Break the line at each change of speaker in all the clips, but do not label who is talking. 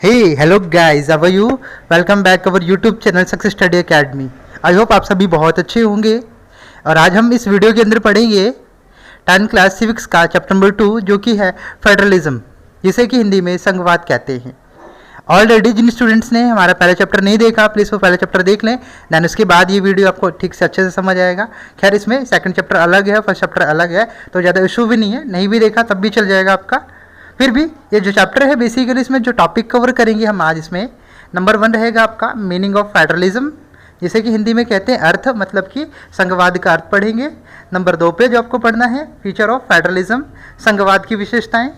Hello guys, how are you? Welcome back our YouTube channel success study academy. I hope आप सभी बहुत अच्छे होंगे। और आज हम इस वीडियो के अंदर पढ़ेंगे 10th क्लास सिविक्स का चैप्टर नंबर 2 जो कि है फेडरलिज्म, जिसे कि हिंदी में संघवाद कहते हैं। ऑलरेडी जिन स्टूडेंट्स ने हमारा पहला चैप्टर नहीं देखा, प्लीज़ वो पहला चैप्टर देख लें, दैन उसके बाद ये वीडियो आपको ठीक से अच्छे से समझ आएगा। खैर, इसमें सेकंड चैप्टर अलग है, फर्स्ट चैप्टर अलग है, तो ज़्यादा इशू भी नहीं है, नहीं भी देखा तब भी चल जाएगा आपका। फिर भी ये जो चैप्टर है, बेसिकली इसमें जो टॉपिक कवर करेंगे हम आज, इसमें नंबर 1 रहेगा आपका मीनिंग ऑफ फेडरलिज्म, जिसे कि हिंदी में कहते हैं अर्थ, मतलब कि संघवाद का अर्थ पढ़ेंगे। नंबर 2 पे जो आपको पढ़ना है फीचर ऑफ फेडरलिज्म, संघवाद की विशेषताएं।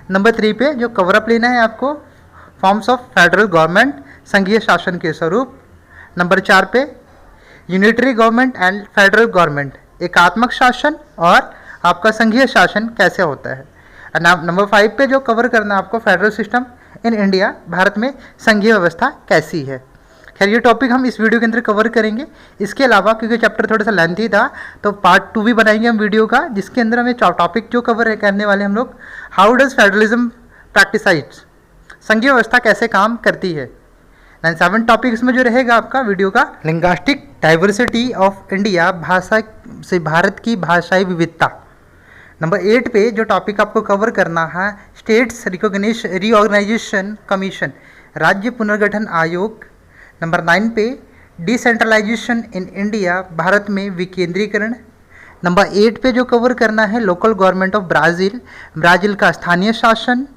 नंबर 3 पे जो कवर अप लेना है आपको फॉर्म्स ऑफ फेडरल गवर्नमेंट, संघीय शासन के स्वरूप। नंबर 4 पे unitary government and federal government, एकात्मक शासन और आपका संघीय शासन कैसे होता है। नंबर 5 पे जो कवर करना है आपको federal system in India, Bharat में संघीय व्यवस्था कैसी है। खैर, ये टॉपिक हम इस वीडियो के अंदर कवर करेंगे। इसके अलावा क्योंकि चैप्टर थोड़ा सा लेंथी था, तो पार्ट 2 भी बनाएंगे हम वीडियो का, जिसके अंदर हमें टॉपिक जो कवर करने वाले हम लोग, हाउ डज फेडरलिज्म प्रैक्टिसाइज, संघीय व्यवस्था कैसे काम करती है। 7 टॉपिक इसमें जो रहेगा आपका वीडियो का, लिंग्विस्टिक डाइवर्सिटी ऑफ इंडिया, भाषा से भारत की भाषाई विविधता। नंबर 8 पे जो टॉपिक आपको कवर करना है स्टेट्स रीऑर्गेनाइजेशन कमीशन, राज्य पुनर्गठन आयोग। नंबर 9 पे डिसेंट्रलाइजेशन इन इंडिया, भारत में विकेंद्रीकरण। नंबर 8 पे जो कवर करना है local government of Brazil, Brazil का स्थानीय शासन।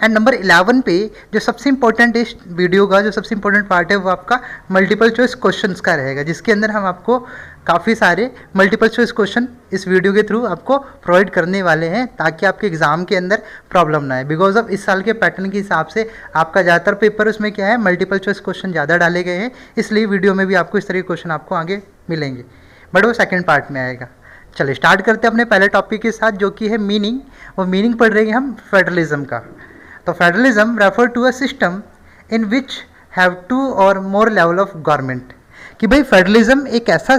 एंड नंबर 11 पे जो सबसे इंपॉर्टेंट इस वीडियो का जो सबसे इंपॉर्टेंट पार्ट है वो आपका मल्टीपल चॉइस क्वेश्चंस का रहेगा, जिसके अंदर हम आपको काफ़ी सारे मल्टीपल चॉइस क्वेश्चन इस वीडियो के थ्रू आपको प्रोवाइड करने वाले हैं, ताकि आपके एग्जाम के अंदर प्रॉब्लम ना आए। बिकॉज ऑफ इस साल के पैटर्न के हिसाब से आपका ज़्यादातर पेपर उसमें क्या है, मल्टीपल चॉइस क्वेश्चन ज़्यादा डाले गए हैं, इसलिए वीडियो में भी आपको इस तरह के क्वेश्चन आपको आगे मिलेंगे, बट वो सेकेंड पार्ट में आएगा। चलिए स्टार्ट करते हैं अपने पहले टॉपिक के साथ, जो कि है मीनिंग। वो मीनिंग पढ़ रहे हैं हम फेडरलिज्म का। तो federalism refer to a system in which have 2 or more level of government, कि भाई फेडरलिज्म एक ऐसा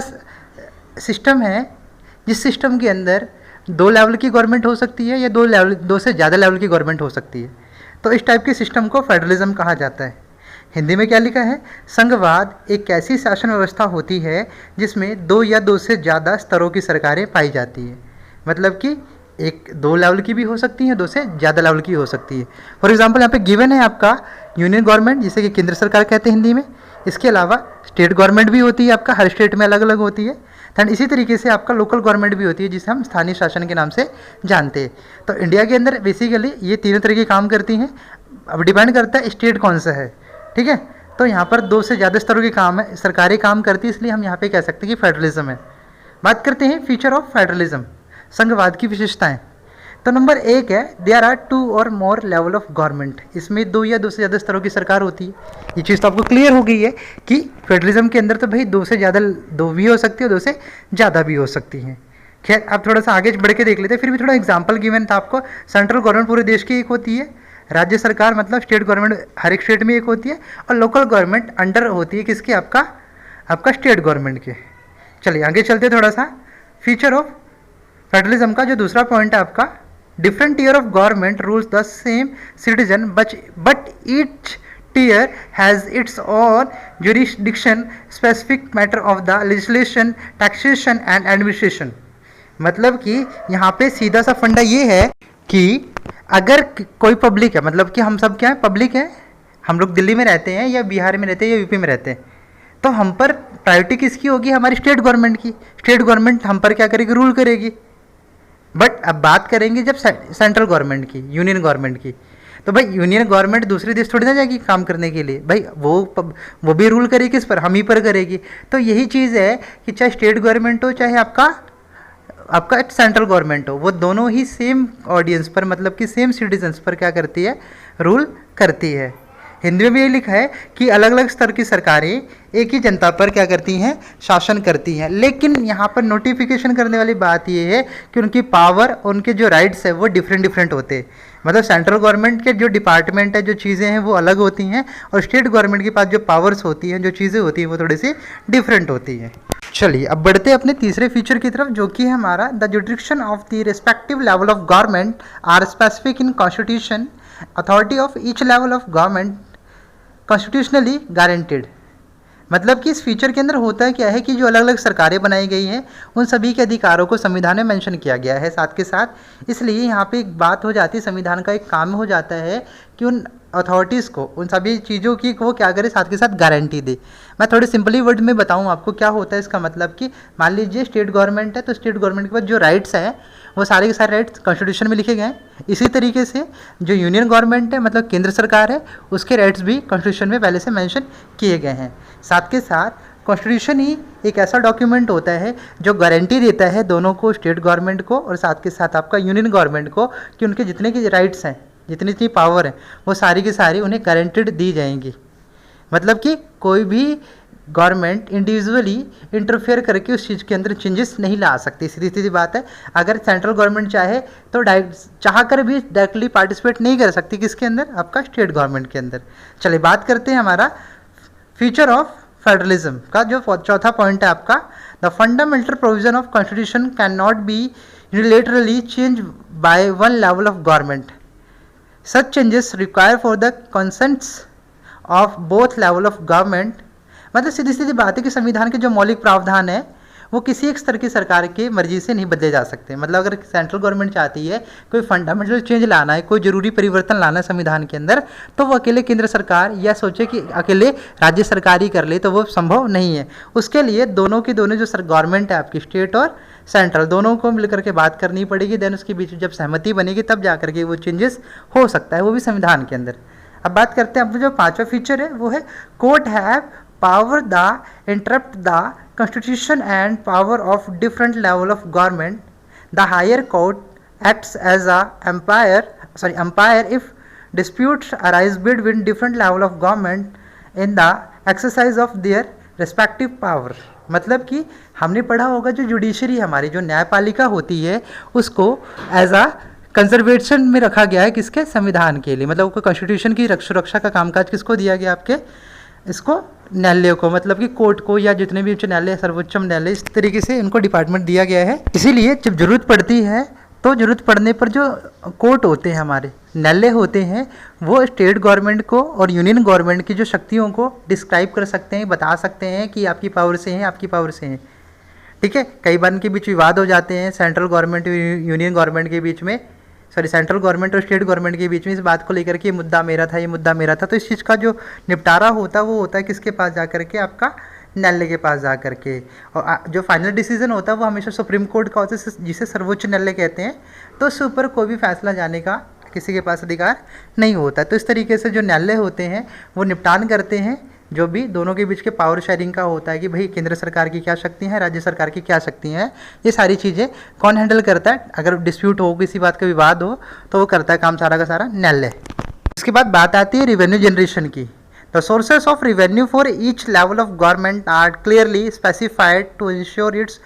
सिस्टम है जिस सिस्टम के अंदर 2 लेवल की गवर्नमेंट हो सकती है या 2 से ज़्यादा लेवल की गवर्नमेंट हो सकती है। तो इस टाइप के सिस्टम को फेडरलिज्म कहा जाता है। हिंदी में क्या लिखा है, संघवाद एक ऐसी शासन व्यवस्था होती है जिसमें 2 या 2 से ज़्यादा स्तरों की सरकारें पाई जाती है। मतलब कि 2 लेवल की भी हो सकती है, 2 से ज़्यादा लेवल की हो सकती है। फॉर एग्जांपल यहाँ पे गिवन है आपका यूनियन गवर्नमेंट, जिसे कि केंद्र सरकार कहते हैं हिंदी में। इसके अलावा स्टेट गवर्नमेंट भी होती है आपका, हर स्टेट में अलग अलग होती है। एंड इसी तरीके से आपका लोकल गवर्नमेंट भी होती है, जिसे हम स्थानीय शासन के नाम से जानते हैं। तो इंडिया के अंदर बेसिकली ये तीनों तरीके काम करती हैं। अब डिपेंड करता है स्टेट कौन सा है, ठीक है। तो यहाँ पर 2 से ज़्यादा स्तरों के काम है, सरकारें काम करती है, इसलिए हम यहाँ पे कह सकते हैं कि फेडरलिज्म है। बात करते हैं फीचर ऑफ फेडरलिज्म, संघवाद की विशेषताएं। तो नंबर 1 है there are 2 or more level of government, इसमें 2 या 2 से ज़्यादा स्तरों की सरकार होती है। ये चीज़ तो आपको क्लियर हो गई है कि फेडरलिज्म के अंदर तो भाई 2 से ज़्यादा 2 भी हो सकती है, 2 से ज़्यादा भी हो सकती हैं। खैर, आप थोड़ा सा आगे बढ़ के देख लेते हैं, फिर भी थोड़ा एग्जाम्पल गिवन था आपको। सेंट्रल गवर्नमेंट पूरे देश की एक होती है, राज्य सरकार मतलब स्टेट गवर्नमेंट हर एक स्टेट में एक होती है, और लोकल गवर्नमेंट अंडर होती है किसके, आपका स्टेट गवर्नमेंट के। चलिए आगे चलते थोड़ा सा। फीचर ऑफ फेडरलिज्म का जो दूसरा पॉइंट है आपका, different tier of government rules the same citizen but each tier has its own jurisdiction, specific matter of the legislation, taxation and administration। मतलब कि यहाँ पे सीधा सा फंडा ये है कि अगर कोई पब्लिक है, मतलब कि हम सब क्या है, पब्लिक है, हम लोग दिल्ली में रहते हैं या बिहार में रहते हैं या यूपी में रहते हैं, तो हम पर प्रायोरिटी किसकी होगी, हमारी स्टेट गवर्नमेंट की। स्टेट गवर्नमेंट हम पर क्या करेगी, रूल करेगी। बट अब बात करेंगे जब सेंट्रल गवर्नमेंट की, यूनियन गवर्नमेंट की, तो भाई यूनियन गवर्नमेंट दूसरे देश थोड़ी ना जाएगी काम करने के लिए, भाई वो भी रूल करेगी किस पर, हम ही पर करेगी। तो यही चीज़ है कि चाहे स्टेट गवर्नमेंट हो चाहे आपका सेंट्रल गवर्नमेंट हो, वो दोनों ही सेम ऑडियंस पर, मतलब कि सेम सिटीजन्स पर क्या करती है, रूल करती है। हिंदी में भी ये लिखा है कि अलग अलग स्तर की सरकारें एक ही जनता पर क्या करती हैं, शासन करती हैं। लेकिन यहाँ पर नोटिफिकेशन करने वाली बात ये है कि उनकी पावर, उनके जो राइट्स है वो डिफरेंट होते हैं। मतलब सेंट्रल गवर्नमेंट के जो डिपार्टमेंट है, जो चीज़ें हैं वो अलग होती हैं, और स्टेट गवर्नमेंट के पास जो पावर्स होती हैं, जो चीज़ें होती हैं वो थोड़ी सी डिफरेंट होती हैं। चलिए अब बढ़ते हैं अपने तीसरे फीचर की तरफ, जो कि है हमारा the jurisdiction of the respective level of government are specific in constitution authority of each level of government constitutionally guaranteed. मतलब कि इस फीचर के अंदर होता है क्या है कि जो अलग अलग सरकारें बनाई गई हैं उन सभी के अधिकारों को संविधान में मेंशन किया गया है साथ के साथ। इसलिए यहाँ पे एक बात हो जाती है, संविधान का एक काम हो जाता है कि उन अथॉरिटीज़ को उन सभी चीज़ों की वो क्या करे, साथ के साथ गारंटी दे। मैं थोड़े सिंपली वर्ड में बताऊँ आपको क्या होता है इसका मतलब कि मान लीजिए स्टेट गवर्नमेंट है, तो स्टेट गवर्नमेंट के पास जो राइट्स हैं वो सारे के सारे राइट्स कॉन्स्टिट्यूशन में लिखे गए हैं। इसी तरीके से जो यूनियन गवर्नमेंट है मतलब केंद्र सरकार है, उसके राइट्स भी कॉन्स्टिट्यूशन में पहले से मेंशन किए गए हैं। साथ के साथ कॉन्स्टिट्यूशन ही एक ऐसा डॉक्यूमेंट होता है जो गारंटी देता है दोनों को, स्टेट गवर्नमेंट को और साथ के साथ आपका यूनियन गवर्नमेंट को, कि उनके जितने के राइट्स हैं, जितनी जितनी पावर है वो सारी की सारी उन्हें गारंटेड दी जाएंगी। मतलब कि कोई भी गवर्नमेंट इंडिविजुअली इंटरफेयर करके उस चीज़ के अंदर चेंजेस नहीं ला सकती। सीधी सीधी बात है, अगर सेंट्रल गवर्नमेंट चाहे तो चाह कर भी डायरेक्टली पार्टिसिपेट नहीं कर सकती किसके अंदर, आपका स्टेट गवर्नमेंट के अंदर। चलिए बात करते हैं हमारा फीचर ऑफ फेडरलिज्म का। जो चौथा पॉइंट है आपका, the fundamental provision of constitution can not be unilaterally change by one level of government. Such changes require for the consents of both level of government. मतलब सीधी सीधी बात है कि संविधान के जो मौलिक प्रावधान है वो किसी एक स्तर की सरकार की मर्जी से नहीं बदले जा सकते। मतलब अगर सेंट्रल गवर्नमेंट चाहती है कोई फंडामेंटल चेंज लाना है, कोई जरूरी परिवर्तन लाना है संविधान के अंदर, तो वो अकेले केंद्र सरकार या सोचे कि अकेले राज्य सरकार ही कर ले, तो वो संभव नहीं है। उसके लिए दोनों की दोनों जो गवर्नमेंट है आपकी, स्टेट और सेंट्रल, दोनों को मिलकर के बात करनी पड़ेगी। देन उसके बीच जब सहमति बनेगी तब जा करके वो चेंजेस हो सकता है, वो भी संविधान के अंदर। अब बात करते हैं, अब जो पांचवा फीचर है वो है court have power the interrupt the constitution and power of different level of government. The higher court acts as a umpire if disputes arise between different level of government in the exercise of their respective power. मतलब कि हमने पढ़ा होगा जो judiciary हमारी जो न्यायपालिका होती है उसको एज आ कंजर्वेशन में रखा गया है, किसके, संविधान के लिए। मतलब कॉन्स्टिट्यूशन की सुरक्षा का कामकाज किसको दिया गया, आपके इसको न्यायालय को, मतलब कि कोर्ट को, या जितने भी उच्च न्यायालय, सर्वोच्चम न्यायालय, इस तरीके से इनको डिपार्टमेंट दिया गया है। इसीलिए जब जरूरत पड़ती है तो जरूरत पड़ने पर जो कोर्ट होते हैं हमारे, न्यायालय होते हैं, वो स्टेट गवर्नमेंट को और यूनियन गवर्नमेंट की जो शक्तियों को डिस्क्राइब कर सकते हैं, बता सकते हैं कि आपकी पावर से हैं, आपकी पावर से हैं। ठीक है, कई बार इनके बीच विवाद हो जाते हैं सेंट्रल गवर्नमेंट यूनियन गवर्नमेंट के बीच में, सेंट्रल गवर्नमेंट और स्टेट गवर्नमेंट के बीच में, इस बात को लेकर के ये मुद्दा मेरा था, ये मुद्दा मेरा था। तो इस चीज़ का जो निपटारा होता है वो होता है किसके पास जा करके, आपका न्यायालय के पास जा करके। और जो फाइनल डिसीजन होता है वो हमेशा सुप्रीम कोर्ट का होता है, जिसे सर्वोच्च न्यायालय कहते हैं। तो उससे ऊपर कोई भी फैसला जाने का किसी के पास अधिकार नहीं होता। तो इस तरीके से जो न्यायालय होते हैं वो निपटान करते हैं जो भी दोनों के बीच के पावर शेयरिंग का होता है कि भाई केंद्र सरकार की क्या शक्ति है, राज्य सरकार की क्या शक्ति हैं, ये सारी चीज़ें कौन हैंडल करता है। अगर डिस्प्यूट हो, किसी बात का विवाद हो, तो वो करता है काम सारा का सारा न्यायालय। इसके बाद बात आती है रिवेन्यू जनरेशन की। The sources of revenue for each level of government are clearly specified to ensure its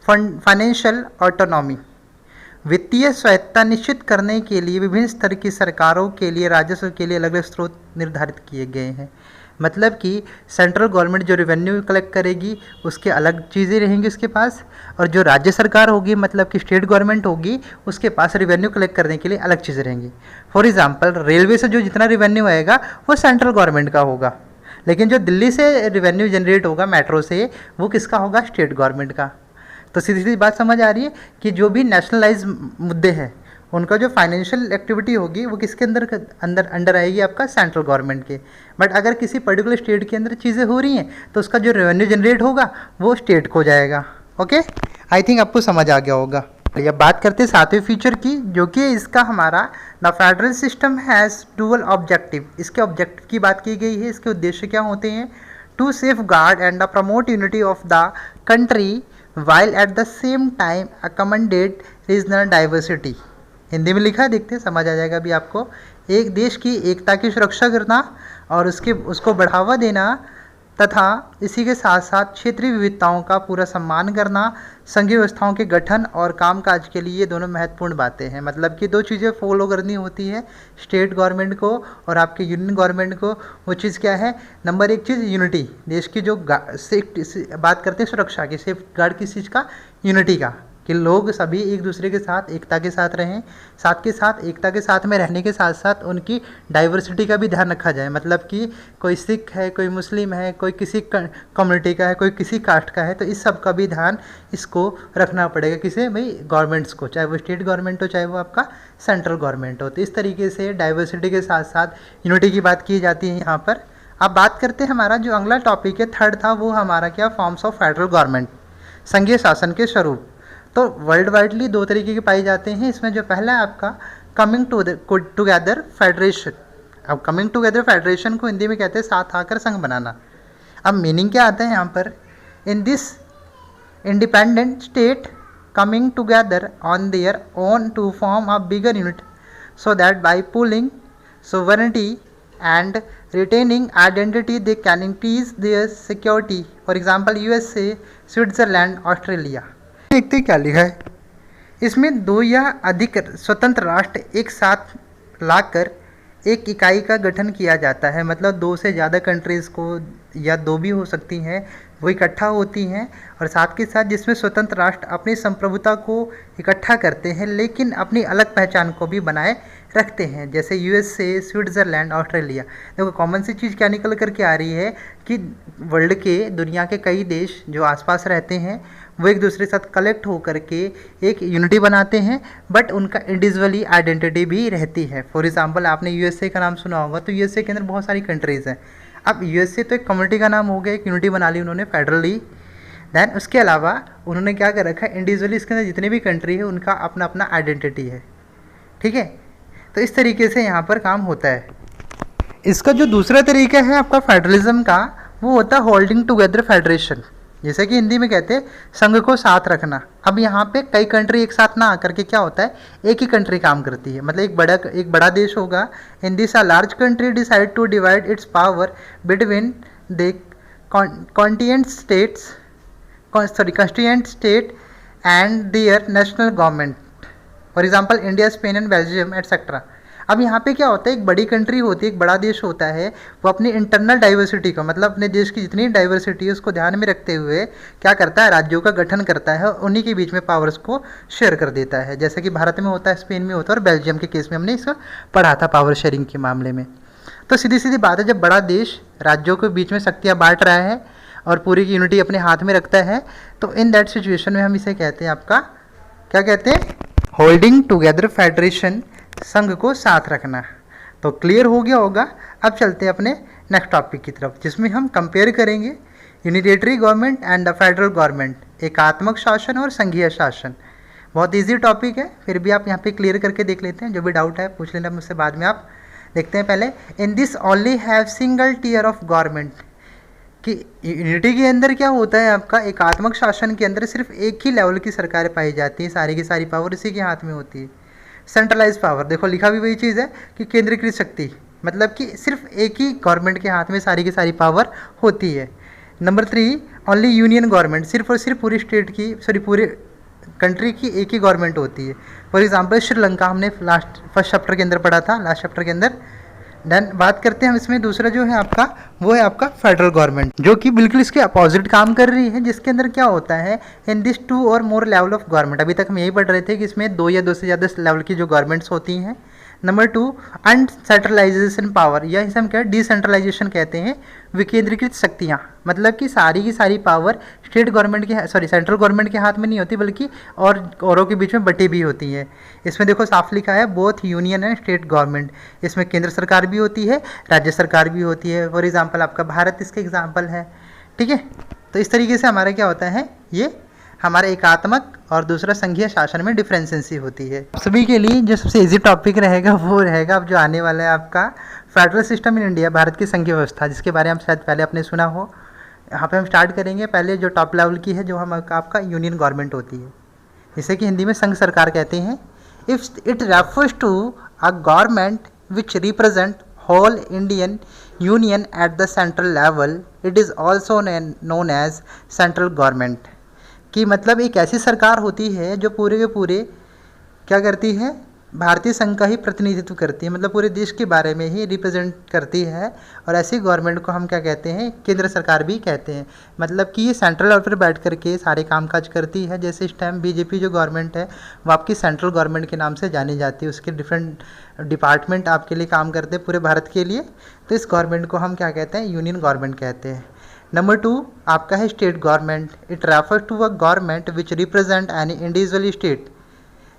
financial autonomy. वित्तीय स्वायत्तता निश्चित करने के लिए विभिन्न स्तर की सरकारों के लिए राजस्व के लिए अलग अलग स्रोत निर्धारित किए गए हैं। मतलब कि सेंट्रल गवर्नमेंट जो रेवेन्यू कलेक्ट करेगी उसके अलग चीज़ें रहेंगी उसके पास, और जो राज्य सरकार होगी मतलब कि स्टेट गवर्नमेंट होगी उसके पास रेवेन्यू कलेक्ट करने के लिए अलग चीज़ें रहेंगी। फॉर एग्जांपल रेलवे से जो जितना रेवेन्यू आएगा वो सेंट्रल गवर्नमेंट का होगा, लेकिन जो दिल्ली से रेवेन्यू जनरेट होगा मेट्रो से वो किसका होगा, स्टेट गवर्नमेंट का। तो सीधी सीधी बात समझ आ रही है कि जो भी नेशनलाइज मुद्दे हैं उनका जो फाइनेंशियल एक्टिविटी होगी वो किसके अंडर आएगी, आपका सेंट्रल गवर्नमेंट के। बट अगर किसी पर्टिकुलर स्टेट के अंदर चीज़ें हो रही हैं तो उसका जो रेवेन्यू जनरेट होगा वो स्टेट को जाएगा। ओके, आई थिंक आपको समझ आ गया होगा। अब बात करते हैं सातवें फीचर की, जो कि इसका हमारा the federal system has dual objective. इसके ऑब्जेक्टिव की बात की गई है, इसके उद्देश्य क्या होते हैं, to safeguard and promote unity of the country while at the same time accommodate regional diversity. Hindi में लिखा है, देखते हैं समझ आ जाएगा अभी आपको। एक देश की एकता की सुरक्षा करना और उसको बढ़ावा देना तथा इसी के साथ साथ क्षेत्रीय विविधताओं का पूरा सम्मान करना, संघीय व्यवस्थाओं के गठन और कामकाज के लिए ये दोनों महत्वपूर्ण बातें हैं। मतलब कि दो चीज़ें फॉलो करनी होती है स्टेट गवर्नमेंट को और आपके यूनियन गवर्नमेंट को। वो चीज़ क्या है, नंबर एक चीज़ यूनिटी, देश की जो बात करते हैं सुरक्षा की, सेफ गार्ड किस चीज़ का, यूनिटी का। कि लोग सभी एक दूसरे के साथ एकता के साथ रहें, साथ के साथ एकता के साथ में रहने के साथ साथ उनकी डाइवर्सिटी का भी ध्यान रखा जाए। मतलब कि कोई सिख है, कोई मुस्लिम है, कोई किसी कम्युनिटी का है, कोई किसी कास्ट का है, तो इस सब का भी ध्यान इसको रखना पड़ेगा। किसे भाई? गवर्नमेंट्स को, चाहे वो स्टेट गवर्नमेंट हो चाहे वो आपका सेंट्रल गवर्नमेंट हो। तो इस तरीके से डाइवर्सिटी के साथ साथ यूनिटी की बात की जाती है यहाँ पर। अब बात करते हैं, हमारा जो अगला टॉपिक है थर्ड था, वो हमारा क्या? फॉर्म्स ऑफ फेडरल गवर्नमेंट, संघीय शासन के स्वरूप। तो वर्ल्ड वाइडली दो तरीके के पाए जाते हैं। इसमें जो पहला है आपका कमिंग टुगेदर फेडरेशन। अब कमिंग टुगेदर फेडरेशन को हिंदी में कहते हैं साथ आकर संघ बनाना। अब मीनिंग क्या आता है यहाँ पर? In this independent state coming together on their own to form a bigger unit so that by pooling sovereignty and retaining identity they can increase their security. For example USA, Switzerland, Australia. देखते क्या लिखा है इसमें? दो या अधिक स्वतंत्र राष्ट्र एक साथ लाकर एक इकाई का गठन किया जाता है। मतलब दो से ज़्यादा कंट्रीज़ को, या दो भी हो सकती हैं, वो इकट्ठा होती हैं और साथ के साथ जिसमें स्वतंत्र राष्ट्र अपनी संप्रभुता को इकट्ठा करते हैं लेकिन अपनी अलग पहचान को भी बनाए रखते हैं। जैसे यूएसए, स्विट्ज़रलैंड, ऑस्ट्रेलिया। देखो कॉमन सी चीज़ क्या निकल कर के आ रही है कि वर्ल्ड के, दुनिया के कई देश जो आसपास रहते हैं वो एक दूसरे के साथ कलेक्ट होकर के एक यूनिटी बनाते हैं, बट उनका इंडिविजुअली आइडेंटिटी भी रहती है। फॉर एग्जांपल आपने यूएसए का नाम सुना होगा, तो यूएसए के अंदर बहुत सारी कंट्रीज़ हैं। अब यूएसए तो एक कम्युनिटी का नाम हो गया, एक यूनिटी बना ली उन्होंने फेडरली। देन उसके अलावा उन्होंने क्या कर रखा है? इंडिविजुअली इसके अंदर जितने भी कंट्री है उनका अपना अपना आइडेंटिटी है। ठीक है, तो इस तरीके से यहाँ पर काम होता है। इसका जो दूसरा तरीका है आपका फेडरलिज्म का, वो होता है होल्डिंग टुगेदर फेडरेशन, जैसे कि हिंदी में कहते हैं संघ को साथ रखना। अब यहाँ पे कई कंट्री एक साथ ना आकर के क्या होता है, एक ही कंट्री काम करती है। मतलब एक बड़ा देश होगा, in this a large country decide to divide its power between the constituent state and their national government. For example India, Spain and Belgium etcetera. अब यहाँ पे क्या होता है, एक बड़ी कंट्री होती है, एक बड़ा देश होता है, वो अपनी इंटरनल डाइवर्सिटी का, मतलब अपने देश की जितनी डाइवर्सिटी है उसको ध्यान में रखते हुए क्या करता है? राज्यों का गठन करता है और उन्हीं के बीच में पावर्स को शेयर कर देता है। जैसे कि भारत में होता है, स्पेन में होता है और बेल्जियम के केस में हमने इसको पढ़ा था पावर शेयरिंग के मामले में। तो सीधी सीधी बात है, जब बड़ा देश राज्यों के बीच में शक्तियाँ बांट रहा है और पूरी की यूनिटी अपने हाथ में रखता है, तो इन दैट सिचुएशन में हम इसे कहते हैं आपका, क्या कहते हैं? होल्डिंग टुगेदर फेडरेशन, संघ को साथ रखना। तो क्लियर हो गया होगा। अब चलते हैं अपने नेक्स्ट टॉपिक की तरफ, जिसमें हम कंपेयर करेंगे unitary government and the federal government, एकात्मक शासन और संघीय शासन। बहुत इजी टॉपिक है, फिर भी आप यहाँ पे क्लियर करके देख लेते हैं। जो भी डाउट है पूछ लेना मुझसे, बाद में आप देखते हैं। पहले, in this only have single tier of government, कि यूनिटी के अंदर क्या होता है आपका, एकात्मक शासन के अंदर सिर्फ एक ही लेवल की सरकार पाई जाती है, सारी की सारी पावर इसी के हाथ में होती है। सेंट्रलाइज पावर, देखो लिखा भी वही चीज़ है कि केंद्रीकृत शक्ति, मतलब कि सिर्फ एक ही गवर्नमेंट के हाथ में सारी की सारी पावर होती है। नंबर 3, ओनली यूनियन गवर्नमेंट, सिर्फ और सिर्फ पूरी स्टेट की, पूरे कंट्री की एक ही गवर्नमेंट होती है। फॉर एग्जांपल श्रीलंका, हमने फर्स्ट चैप्टर के अंदर पढ़ा था, लास्ट चैप्टर के अंदर। देन बात करते हैं हम इसमें दूसरा जो है आपका, वो है आपका फेडरल गवर्नमेंट, जो कि बिल्कुल इसके अपोजिट काम कर रही है, जिसके अंदर क्या होता है, in this 2 or more level of government. अभी तक हम यही पढ़ रहे थे कि इसमें 2 या 2 से ज़्यादा लेवल की जो गवर्नमेंट्स होती हैं। नंबर 2, अनसेंट्रलाइजेशन पावर, या इसे हम क्या डिसेंट्रलाइजेशन कहते हैं, विकेंद्रीकृत शक्तियाँ। मतलब कि सारी की सारी पावर स्टेट गवर्नमेंट के, सेंट्रल गवर्नमेंट के हाथ में नहीं होती, बल्कि औरों के बीच में बटी भी होती है। इसमें देखो साफ लिखा है both union and state government. इसमें केंद्र सरकार भी होती है, राज्य सरकार भी होती है। फॉर एग्जाम्पल आपका भारत इसका एग्जाम्पल है। ठीक है, तो इस तरीके से हमारा क्या होता है, ये हमारे एकात्मक और दूसरा संघीय शासन में डिफरेंसेंसी होती है। सभी के लिए जो सबसे इजी टॉपिक रहेगा वो रहेगा अब जो आने वाला है आपका federal system in India, Bharat की संघीय व्यवस्था, जिसके बारे में शायद पहले आपने सुना हो। यहाँ पे हम स्टार्ट करेंगे पहले जो टॉप लेवल की है, जो हम आपका यूनियन गवर्नमेंट होती है, जिसे कि हिंदी में संघ सरकार कहते हैं। If it refers to a government which represent whole Indian union at the central level, it is also known as central government. कि मतलब एक ऐसी सरकार होती है जो पूरे के पूरे क्या करती है, भारतीय संघ का ही प्रतिनिधित्व करती है, मतलब पूरे देश के बारे में ही रिप्रेजेंट करती है। और ऐसी गवर्नमेंट को हम क्या कहते हैं, केंद्र सरकार भी कहते हैं। मतलब कि ये सेंट्रल लेवल पर बैठ करके सारे कामकाज करती है। जैसे इस टाइम बीजेपी जो गवर्नमेंट है वो आपकी सेंट्रल गवर्नमेंट के नाम से जानी जाती है। उसके डिफरेंट डिपार्टमेंट आपके लिए काम करते हैं पूरे भारत के लिए। तो इस गवर्नमेंट को हम क्या कहते हैं, यूनियन गवर्नमेंट कहते हैं। नंबर 2 आपका है state government. It refer to a government which represent any individual state.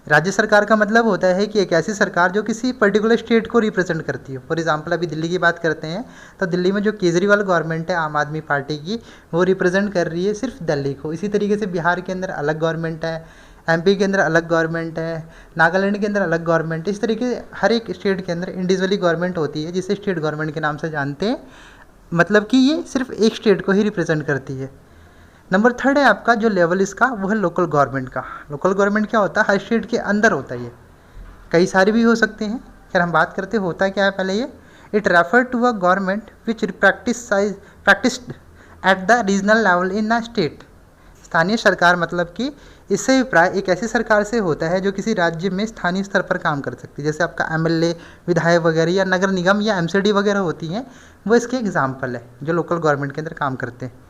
राज्य सरकार का मतलब होता है कि एक ऐसी सरकार जो किसी पर्टिकुलर स्टेट को रिप्रेजेंट करती है। फॉर एग्जांपल अभी दिल्ली की बात करते हैं तो दिल्ली में जो केजरीवाल गवर्नमेंट है आम आदमी पार्टी की, वो रिप्रेजेंट कर रही है सिर्फ दिल्ली को। इसी तरीके से बिहार के अंदर अलग गवर्नमेंट है, एमपी के अंदर अलग गवर्नमेंट है, नागालैंड के अंदर अलग गवर्नमेंट। इस तरीके से हर एक स्टेट के अंदर इंडिविजुअली गवर्नमेंट होती है, जिसे स्टेट गवर्नमेंट के नाम से जानते हैं। मतलब कि ये सिर्फ एक स्टेट को ही रिप्रेजेंट करती है। नंबर 3 है आपका जो लेवल इसका, वो है लोकल गवर्नमेंट का। लोकल गवर्नमेंट क्या होता है, हर स्टेट के अंदर होता है। ये कई सारे भी हो सकते हैं। खैर हम बात करते होता क्या है पहले ये। It refer to a government which practised at the regional level in a state. स्थानीय सरकार मतलब कि इससे अभिप्राय एक ऐसी सरकार से होता है जो किसी राज्य में स्थानीय स्तर पर काम कर सकती है। जैसे आपका एमएलए, विधायक वगैरह या नगर निगम या एमसीडी वगैरह होती हैं, वो इसके एग्जाम्पल है जो लोकल गवर्नमेंट के अंदर काम करते हैं।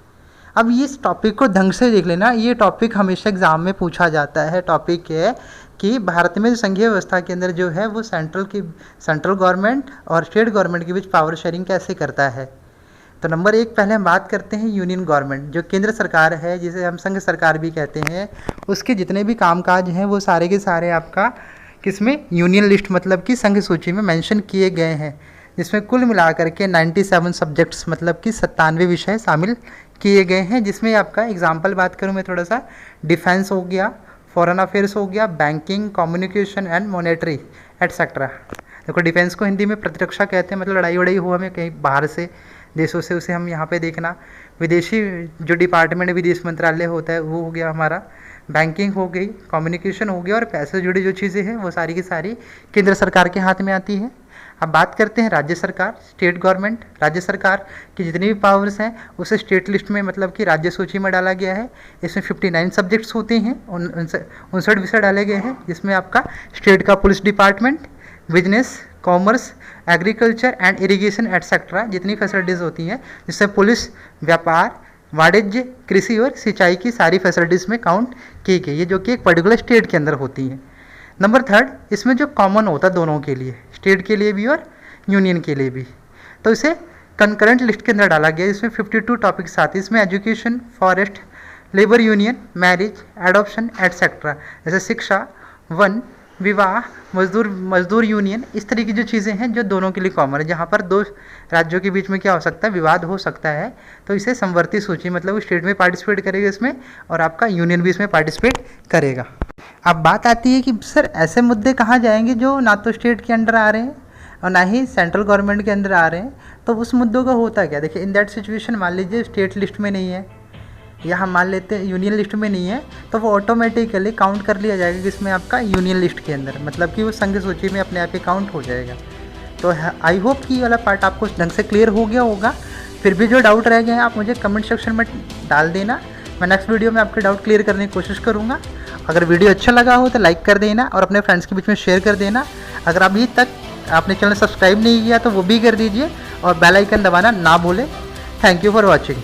अब इस टॉपिक को ढंग से देख लेना, ये टॉपिक हमेशा एग्जाम में पूछा जाता है। टॉपिक है कि भारत में संघीय व्यवस्था के अंदर जो है वो सेंट्रल गवर्नमेंट और स्टेट गवर्नमेंट के बीच पावर शेयरिंग कैसे करता है। तो नंबर 1 पहले हम बात करते हैं यूनियन गवर्नमेंट, जो केंद्र सरकार है जिसे हम संघ सरकार भी कहते हैं। उसके जितने भी कामकाज हैं वो सारे के सारे आपका किसमें, यूनियन लिस्ट मतलब कि संघ सूची में मेंशन किए गए हैं, जिसमें कुल मिलाकर के 97 सब्जेक्ट्स मतलब कि 97 विषय शामिल किए गए हैं। जिसमें आपका एग्जाम्पल बात करूं मैं थोड़ा सा, डिफेंस हो गया, फॉरेन अफेयर्स हो गया, banking, communication and monetary etcetera. देखो डिफेंस को हिंदी में प्रतिरक्षा कहते हैं, मतलब लड़ाई वड़ाई हो हमें कहीं बाहर से देशों से, उसे हम यहाँ पे देखना। विदेशी जो डिपार्टमेंट विदेश मंत्रालय होता है वो हो गया हमारा। बैंकिंग हो गई, कम्युनिकेशन हो गया, और पैसे से जुड़ी जो चीज़ें हैं वो सारी की सारी केंद्र सरकार के हाथ में आती है। अब बात करते हैं राज्य सरकार, स्टेट गवर्नमेंट। राज्य सरकार की जितनी भी पावर्स हैं उसे स्टेट लिस्ट में मतलब कि राज्य सूची में डाला गया है। इसमें 59 सब्जेक्ट्स होते हैं, 59 विषय डाले गए हैं, जिसमें आपका स्टेट का police department, business, commerce, agriculture and irrigation etcetera जितनी फैसिलिटीज़ होती हैं, जिससे पुलिस, व्यापार, वाणिज्य, कृषि और सिंचाई की सारी फैसिलिटीज़ में काउंट की गई है, जो कि एक पर्टिकुलर स्टेट के अंदर होती हैं। नंबर 3 इसमें जो कॉमन होता है दोनों के लिए, स्टेट के लिए भी और यूनियन के लिए भी, तो इसे कंकरेंट लिस्ट के अंदर डाला गया। इसमें 52 टॉपिक्स आते हैं। इसमें education, forest, labour union, marriage, adoption etcetera, जैसे शिक्षा, वन, विवाह, मजदूर यूनियन, इस तरह की जो चीज़ें हैं जो दोनों के लिए कॉमन है। जहाँ पर दो राज्यों के बीच में क्या हो सकता है, विवाद हो सकता है, तो इसे समवर्ती सूची मतलब स्टेट में पार्टिसिपेट करेगा इसमें, और आपका यूनियन भी इसमें पार्टिसिपेट करेगा। अब बात आती है कि सर ऐसे मुद्दे कहाँ जाएंगे जो ना तो स्टेट के अंडर आ रहे हैं और ना ही सेंट्रल गवर्नमेंट के अंदर आ रहे हैं, तो उस मुद्दों का होता क्या। देखिए इन दैट सिचुएशन मान लीजिए स्टेट लिस्ट में नहीं है या हम मान लेते हैं यूनियन लिस्ट में नहीं है, तो वो ऑटोमेटिकली काउंट कर लिया जाएगा जिसमें आपका यूनियन लिस्ट के अंदर, मतलब कि वो संघ सूची में अपने आप ही काउंट हो जाएगा। तो आई होप कि ये वाला पार्ट आपको ढंग से क्लियर हो गया होगा। फिर भी जो डाउट रह गए हैं आप मुझे कमेंट सेक्शन में डाल देना, मैं नेक्स्ट वीडियो में आपके डाउट क्लियर करने की कोशिश करूँगा। अगर वीडियो अच्छा लगा हो तो लाइक कर देना और अपने फ्रेंड्स के बीच में शेयर कर देना। अगर अभी तक आपने चैनल सब्सक्राइब नहीं किया तो वो भी कर दीजिए और बेल आइकन दबाना ना भूलें। Thank you for watching.